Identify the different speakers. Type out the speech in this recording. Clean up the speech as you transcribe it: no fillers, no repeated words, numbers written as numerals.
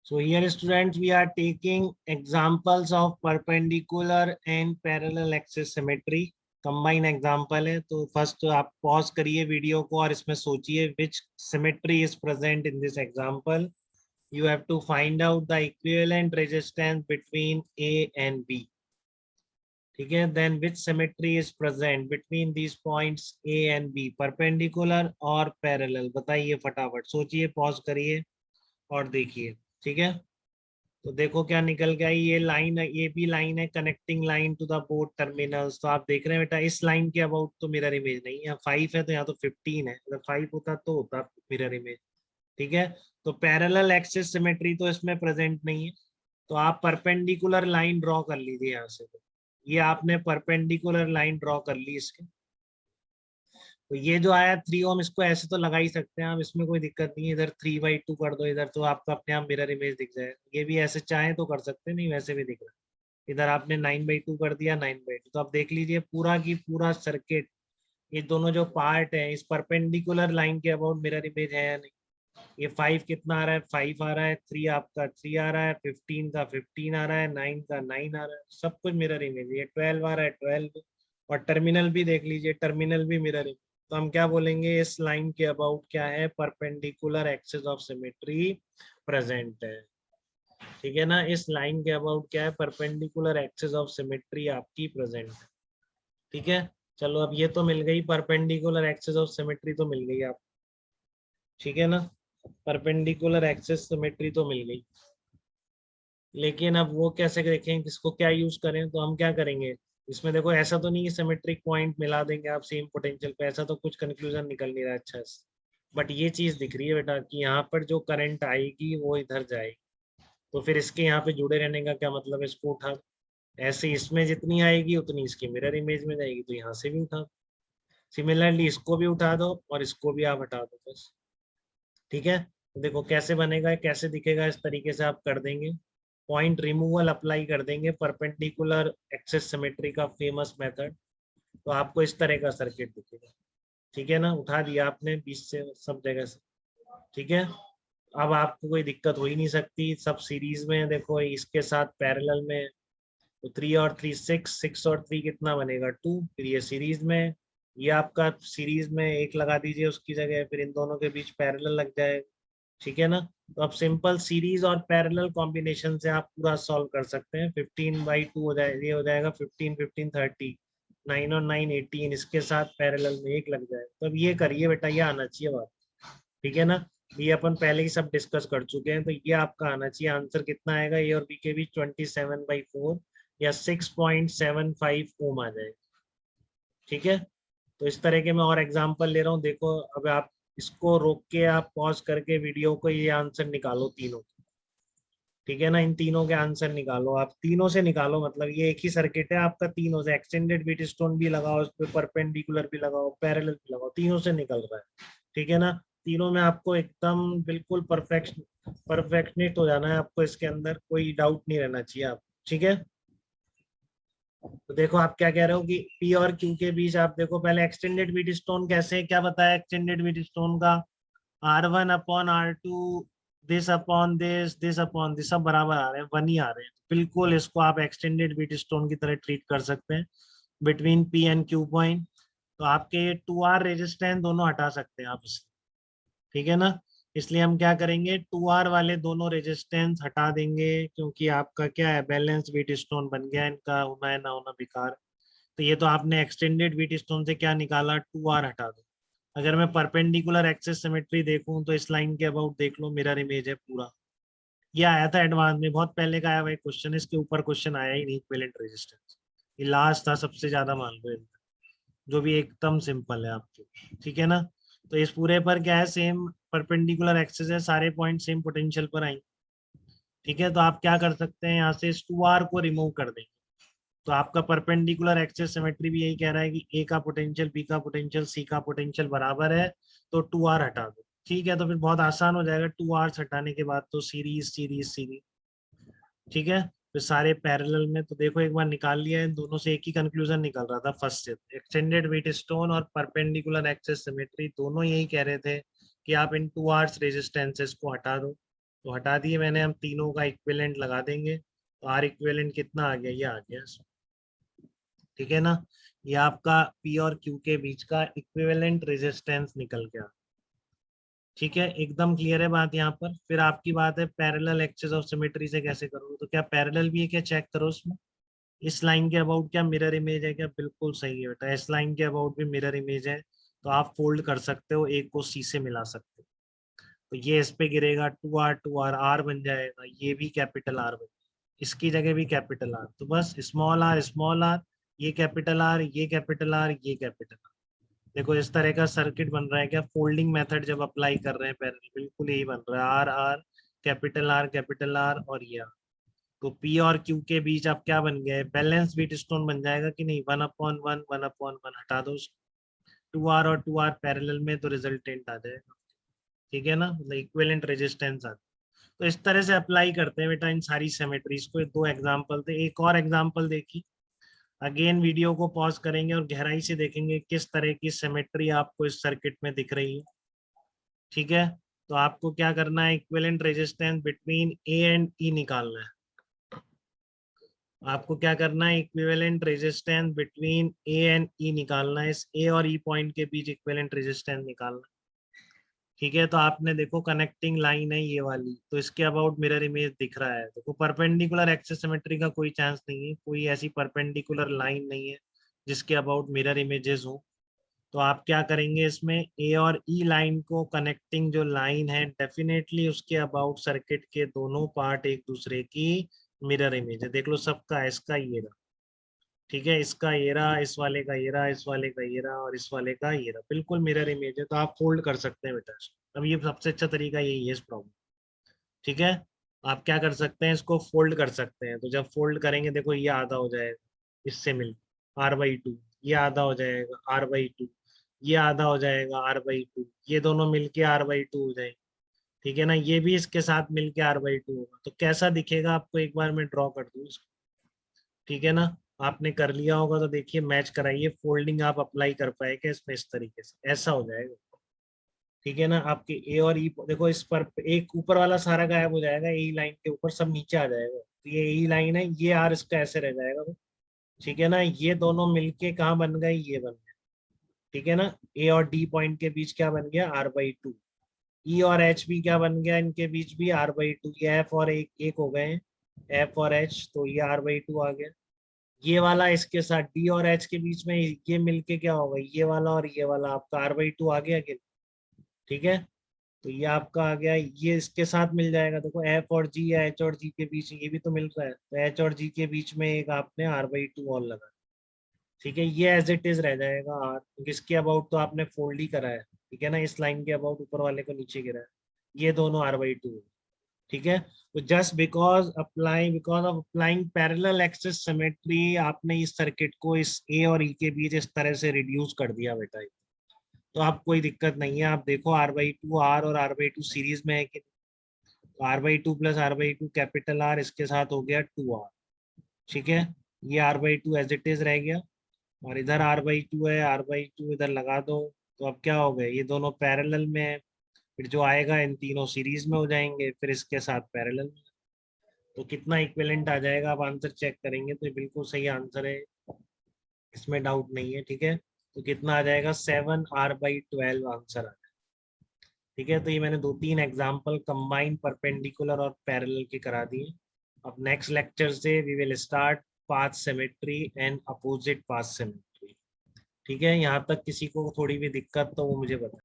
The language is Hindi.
Speaker 1: So here students we are taking examples of perpendicular and parallel axis symmetry. Combine example है तो फर्स्ट आप पॉज करिए वीडियो को और इसमें सोचिए which symmetry is present in this example. You have to find out the equivalent resistance between A and B. ठीक है, then which symmetry is present between these points A and B, perpendicular और parallel. बताइए फटाफट, सोचिए, पॉज करिए और देखिए. ठीक है, तो देखो क्या निकल गया. ये लाइन है, ये भी लाइन है connecting line to the both terminals. तो आप देख रहे हैं बेटा इस लाइन के अबाउट तो मिरर इमेज नहीं है. 5 है तो यहाँ तो 15 है. अगर 5 होता तो होता मिरर इमेज. ठीक है, तो पैरेलल एक्सिस सिमेट्री तो इसमें प्रेजेंट नहीं है. तो आप परपेंडिकुलर लाइन ड्रॉ कर लीजिए यहाँ से. ये आपने परपेंडिकुलर लाइन ड्रॉ कर ली इसके. तो ये जो आया 3 ओम, इसको ऐसे तो लगा ही सकते हैं आप, इसमें कोई दिक्कत नहीं है. इधर 3/2 कर दो इधर, तो आपको अपने आप मिरर इमेज दिख जाए. ये भी ऐसे चाहे तो कर सकते हैं, नहीं वैसे भी दिख रहा है. इधर आपने 9/2 कर दिया, 9/2. तो आप देख लीजिए पूरा की पूरा सर्किट, ये दोनों जो पार्ट है इस परपेंडिकुलर लाइन के अबाउट मिरर इमेज है या नहीं. ये 5 कितना आ रहा है, 5 आ रहा है. 3 आपका 3 आ रहा है. 15 का 15 आ रहा है. 9 का 9 आ रहा है. सब कुछ मिरर इमेज. ये 12 आ रहा है, 12. और टर्मिनल भी देख लीजिए, टर्मिनल भी मिरर इमेज. तो हम क्या बोलेंगे, इस लाइन के अबाउट क्या है, perpendicular axis of symmetry present है. ठीक है ना, इस लाइन के अबाउट क्या है, परपेंडिकुलर एक्सिस ऑफ सिमेट्री आपकी प्रेजेंट है. ठीक है, चलो अब ये तो मिल गई, परपेंडिकुलर एक्सिस ऑफ सिमेट्री तो मिल गई आप. ठीक है ना, परपेंडिकुलर एक्सिस सिमेट्री तो मिल गई. लेकिन अब वो कैसे देखें, किसको क्या यूज करें. तो हम क्या करेंगे इसमें, देखो ऐसा तो नहीं है सिमेट्रिक पॉइंट मिला देंगे आप सेम पोटेंशियल पे, ऐसा तो कुछ कंक्लूजन निकल नहीं रहा अच्छा से. बट ये चीज दिख रही है बेटा कि यहाँ पर जो करंट आएगी वो इधर जाएगी. तो फिर इसके यहाँ पे जुड़े रहने का क्या मतलब है, इसको उठा. ऐसे इसमें जितनी आएगी उतनी इसकी मिरर इमेज में जाएगी, तो यहाँ से भी उठा. सिमिलरली इसको भी उठा दो और इसको भी आप हटा दो बस. ठीक है, तो देखो कैसे बनेगा, कैसे दिखेगा, इस तरीके से आप कर देंगे. पॉइंट रिमूवल अप्लाई कर देंगे, परपेंडिकुलर एक्सिस सिमेट्री का फेमस मेथड. तो आपको इस तरह का सर्किट दिखेगा. ठीक है ना, उठा दिया आपने बीच से सब जगह से. ठीक है, अब आपको कोई दिक्कत हो ही नहीं सकती, सब सीरीज में. देखो इसके साथ पैरेलल में, तो 3 और 3 6, 6 और 3 कितना बनेगा, 2. फिर ये सीरीज में, ये आपका सीरीज में एक लगा दीजिए उसकी जगह, फिर इन दोनों के बीच पैरेलल लग जाएगा. ठीक है ना, तो अब सिंपल सीरीज और पैरेलल कॉम्बिनेशन से आप पूरा सॉल्व कर सकते हैं. 15/2 हो जाएगा, ये हो जाएगा 15 15 30. 9 और 9 18, इसके साथ पैरेलल में एक लग जाएगा. तो अब ये करिए बेटा, ये आना चाहिए बात. ठीक है ना, ये अपन पहले ही सब डिस्कस कर चुके हैं, तो ये आपका आना चाहिए. आंसर कितना आएगा, ए और बी के बीच 27/4 या 6.75 ओम आ जाएगा. ठीक है, तो इस तरह के मैं और एग्जांपल ले रहा हूँ. देखो अब आप इसको रोक के, आप पॉज करके वीडियो को, ये आंसर निकालो तीनों. ठीक है ना, इन तीनों के आंसर निकालो, आप तीनों से निकालो. मतलब ये एक ही सर्किट है आपका, तीनों से. एक्सटेंडेड व्हीट स्टोन भी लगाओ उस पर, परपेंडिकुलर भी लगाओ, पैरेलल भी लगाओ, तीनों से निकल रहा है. ठीक है ना, तीनों में आपको एकदम बिल्कुल परफेक्शनिस्ट हो जाना है आपको. इसके अंदर कोई डाउट नहीं रहना चाहिए आप. ठीक है, तो देखो आप क्या कह रहे हो कि पी और क्यू के बीच, आप देखो पहले एक्सटेंडेड व्हीट स्टोन कैसे, क्या बताया एक्सटेंडेड व्हीट स्टोन का, R1/R2, this upon this upon this, सब बराबर आ रहे हैं, 1 ही आ रहे हैं. बिल्कुल इसको आप एक्सटेंडेड व्हीट स्टोन की तरह ट्रीट कर सकते हैं between P and Q point. तो आपके 2R रेजिस्टेंस दोनों हटा सकते हैं आप इससे. ठीक है ना, इसलिए हम क्या करेंगे, 2R वाले दोनों रेजिस्टेंस हटा देंगे, क्योंकि आपका क्या है, बैलेंस व्हीट स्टोन बन गया, इनका होना है ना होना बेकार. तो ये तो आपने एक्सटेंडेड व्हीट स्टोन से क्या निकाला, 2R हटा दो. अगर मैं परपेंडिकुलर एक्सिस सिमेट्री देखूं तो इस लाइन के अबाउट देख लो, मिरर इमेज है पूरा. ये आया था एडवांस में, बहुत पहले का आया हुआ क्वेश्चन, इसके ऊपर क्वेश्चन आया ही नहीं. इक्विवेलेंट रेजिस्टेंस ये लास्ट था, सबसे ज्यादा मान लो, जो भी एकदम सिंपल है आपके. ठीक है ना, तो इस पूरे पर क्या है, सेम परपेंडिकुलर एक्सिस है, सारे पॉइंट सेम पोटेंशियल पर आएंगे. ठीक है, तो आप क्या कर सकते हैं, यहाँ से इस 2R को रिमूव कर देंगे. तो आपका परपेंडिकुलर एक्सिस सिमेट्री भी यही कह रहा है कि ए का पोटेंशियल, बी का पोटेंशियल, सी का पोटेंशियल बराबर है, तो 2R हटा दो. ठीक है, तो फिर बहुत आसान हो जाएगा. 2R हटाने के बाद तो सीरीज सीरीज सीरीज. ठीक है, फिर सारे पैरेलल में. तो देखो एक बार निकाल लिया है, दोनों से एक ही कंक्लूजन निकल रहा था फर्स्ट से. एक्सटेंडेड व्हीट स्टोन और परपेंडिकुलर एक्सिस सिमेट्री दोनों यही कह रहे थे कि आप इन 2R रेजिस्टेंसेस को हटा दो. तो हटा दिए मैंने, हम तीनों का इक्विवेलेंट लगा देंगे, तो आर इक्विवेलेंट कितना आ गया, ये आ गया। ठीक है ना, ये आपका पी और क्यू के बीच का इक्विवेलेंट रेजिस्टेंस निकल गया। ठीक है, एकदम क्लियर है बात यहाँ पर। फिर आपकी बात है पैरेलल एक्सिस ऑफ सिमेट्री से कैसे करोगे, तो क्या पैरेलल भी है क्या, चेक करो उसमें। इस लाइन के अबाउट क्या मिरर इमेज है क्या, बिल्कुल सही है बेटा, इस लाइन के अबाउट भी मिरर इमेज है, तो आप फोल्ड कर सकते हो, एक को सी से मिला सकते हो। तो ये इस पे गिरेगा, टू आर आर बन जाएगा, ये भी कैपिटल आर बन, इसकी जगह भी कैपिटल आर, तो बस स्मॉल आर, ये कैपिटल आर, ये कैपिटल आर, ये कैपिटल आर। देखो इस तरह का सर्किट बन रहा है क्या, फोल्डिंग मेथड जब अप्लाई कर रहे हैं पैरेलल, बिल्कुल यही बन रहा है, आर आर कैपिटल आर और ये आर। तो पी और क्यू के बीच अब क्या बन गया है, बैलेंस बीट स्टोन बन जाएगा कि नहीं, 1/1 1/1 हटा दो, टू आर और टू आर पैरेलल में, तो रिजल्टेंट आ जाएगा। ठीक है ना, मतलब इक्विवेलेंट रेजिस्टेंस आता है। तो इस तरह से अप्लाई करते हैं बेटा इन सारी सिमेट्रीज को। दो एग्जांपल थे, एक और एग्जांपल देखी, अगेन वीडियो को पॉज करेंगे और गहराई से देखेंगे किस तरह की सिमेट्री आपको इस सर्किट में दिख रही है। ठीक है, तो आपको क्या करना है, equivalent resistance between A and E निकालना है। आपको क्या करना है, equivalent resistance between A and E निकालना है, इस ए और ई पॉइंट के बीच इक्विवेलेंट रेजिस्टेंस निकालना है। ठीक है, तो आपने देखो कनेक्टिंग लाइन है ये वाली, तो इसके अबाउट मिरर इमेज दिख रहा है। देखो परपेंडिकुलर एक्सिस सिमेट्री का कोई चांस नहीं है, कोई ऐसी परपेंडिकुलर लाइन नहीं है जिसके अबाउट मिरर इमेजेस हो। तो आप क्या करेंगे, इसमें ए और ई लाइन को कनेक्टिंग जो लाइन है, डेफिनेटली उसके अबाउट सर्किट के दोनों पार्ट एक दूसरे की मिरर इमेज है। देख लो सबका, इसका ये रहा, ठीक है, इसका ये रहा, इस वाले का ये रहा, इस वाले का ये रहा, और इस वाले का ये रहा, बिल्कुल मिरर इमेज है। तो आप फोल्ड कर सकते हैं बेटा। अब ये सबसे अच्छा तरीका यही है इस प्रॉब्लम। ठीक है, आप क्या कर सकते हैं, इसको फोल्ड कर सकते हैं। तो जब फोल्ड करेंगे, देखो ये आधा हो जाएगा इससे मिल, R/2, ये आधा हो जाएगा R/2, ये आधा हो जाएगा R/2, ये दोनों मिलके R/2 हो जाएंगे। ठीक है ना, ये भी इसके साथ मिलके R/2 होगा। तो कैसा दिखेगा आपको, एक बार मैं ड्रॉ कर दूं इसको। ठीक है ना, आपने कर लिया होगा तो देखिए मैच कराइए, फोल्डिंग आप अप्लाई कर पाएंगे इसमें, इस तरीके से ऐसा हो जाएगा। ठीक है ना, आपके ए और ई देखो, इस पर एक ऊपर वाला सारा गायब हो जाएगा, ए लाइन के ऊपर सब नीचे आ जाएगा, तो ये ई लाइन है, ये आर इसका ऐसे रह जाएगा। ठीक है ना, ये दोनों मिलके कहाँ बन गए, ये बन गए। ठीक है ना, ए और डी पॉइंट के बीच क्या बन गया, R/2। ई और एच भी क्या बन गया, इनके बीच भी R/2, ये एफ और एक हो गए, एफ और एच, तो ये R/2 आ गया। ये वाला इसके साथ डी और एच के बीच में ये मिलके क्या होगा, ये वाला और ये वाला आपका R/2 आ गया कि। ठीक है, तो ये आपका आ गया, ये इसके साथ मिल जाएगा। देखो एफ और जी या एच और जी के बीच ये भी तो मिल रहा है, तो एच और जी के बीच में एक आपने R/2 और लगा। ठीक है, ये एज इट इज रह जाएगा आर, इसके अबाउट तो आपने फोल्ड ही करा है। ठीक है ना, इस लाइन के अबाउट ऊपर वाले को नीचे गिरा है, ये दोनों R/2। ठीक है, तो just because of applying parallel axis symmetry, आपने इस सर्किट को इस ए और ई के बीच इस तरह से रिड्यूस कर दिया बेटा। तो आप कोई दिक्कत नहीं है, आप देखो R/2 आर और R/2 सीरीज में है कि, तो R/2 plus R/2 capital R, इसके साथ हो गया 2R। ठीक है, ये R/2 एज इट इज रह गया, और इधर R/2 है, R/2 इधर लगा दो। तो अब क्या हो गया, ये दोनों पैरेलल में है, फिर जो आएगा इन तीनों सीरीज में हो जाएंगे, फिर इसके साथ पैरेलल में। तो कितना इक्विवेलेंट आ जाएगा, आप आंसर चेक करेंगे तो ये बिल्कुल सही आंसर है, इसमें डाउट नहीं है। ठीक है, तो कितना आ जाएगा, 7R/12 आंसर आ जाएगा। ठीक है, तो ये मैंने 2-3 एग्जांपल कंबाइन परपेंडिकुलर और पैरेलल के करा दिए। अब नेक्स्ट लेक्चर से we will start path symmetry and opposite path symmetry. ठीक है, यहाँ तक किसी को थोड़ी भी दिक्कत तो वो मुझे बता।